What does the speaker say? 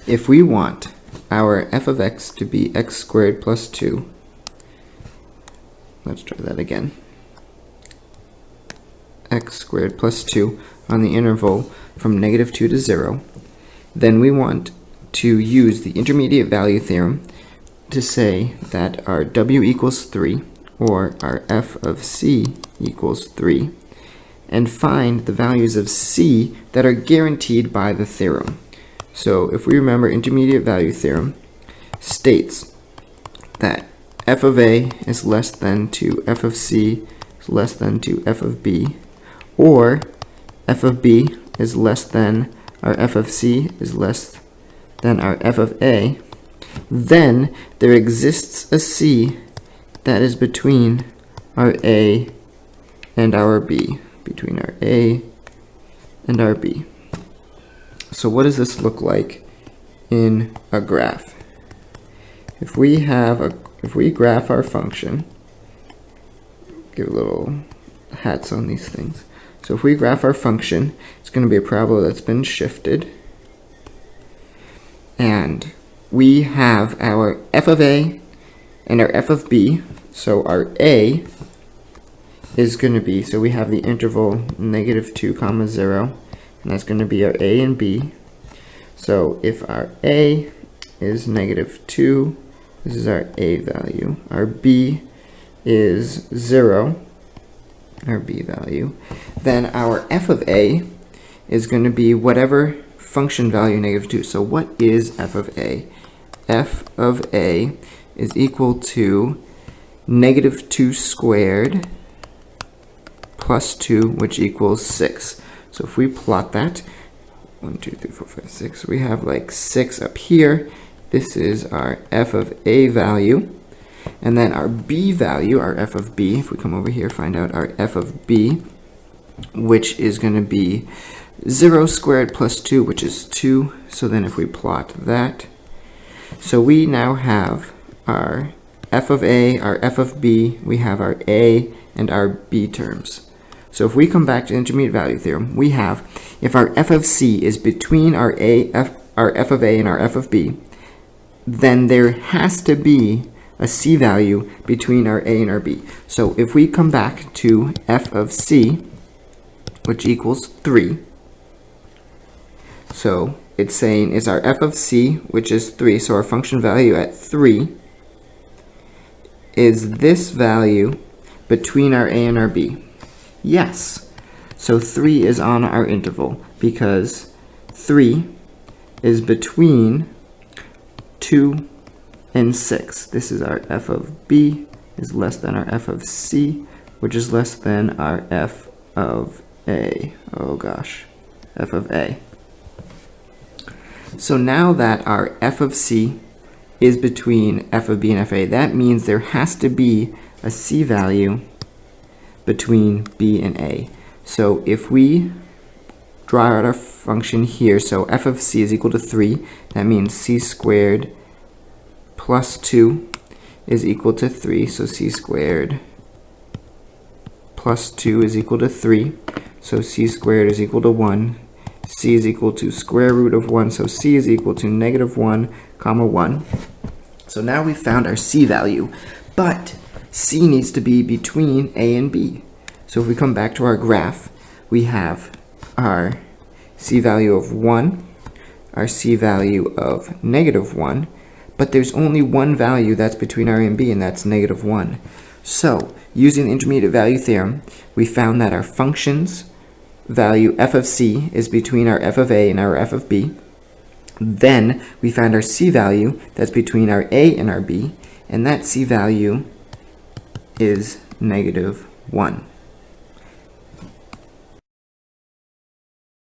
if we want our f of x to be x squared plus 2, let's try that again, x squared plus 2 on the interval from -2 to 0, then we want to use the intermediate value theorem to say that our w equals 3, or our f of c equals 3, and find the values of c that are guaranteed by the theorem. So if we remember, intermediate value theorem states that f of a is less than to f of c is less than to f of b, or f of b is less than our f of c is less than our f of a, then there exists a c that is between our a and our b, between our a and our b. So what does this look like in a graph? If we graph our function, give little hats on these things. So if we graph our function, it's going to be a parabola that's been shifted, and we have our f of a and our f of b. So our a is going to be, so we have the interval -2, 0, and that's going to be our a and b. So if our a is -2, this is our a value. Our b is 0, our b value. Then our f of a is going to be whatever function value -2. So what is f of a? F of a is equal to -2 squared plus 2, which equals 6. So if we plot that, 1, 2, 3, 4, 5, 6, we have like 6 up here. This is our f of a value. And then our b value, our f of b, if we come over here, find out our f of b, which is going to be 0 squared plus 2, which is 2. So then if we plot that, so we now have our f of a, our f of b, we have our a and our b terms. So if we come back to intermediate value theorem, we have, if our f of c is between our f of a and our f of b, then there has to be a c value between our a and our b. So if we come back to f of c, which equals 3, so it's saying is our f of c, which is 3, so our function value at 3 is this value between our a and our b. Yes, so 3 is on our interval because 3 is between 2 and 6. This is our f of b is less than our f of c, which is less than our f of a. Oh gosh, f of a. So now that our f of c is between f of b and f of a, that means there has to be a c value between b and a. So if we draw out our function here, so f of c is equal to 3, that means c squared plus 2 is equal to 3, so c squared plus 2 is equal to 3, so c squared is equal to 1, c is equal to square root of 1, so c is equal to -1, 1. So now we found our c value, but c needs to be between a and b. So if we come back to our graph, we have our c value of 1, our c value of -1, but there's only one value that's between our a and b, and that's -1. So using the intermediate value theorem, we found that our function's value f of c is between our f of a and our f of b. Then we found our c value that's between our a and our b, and that c value is -1.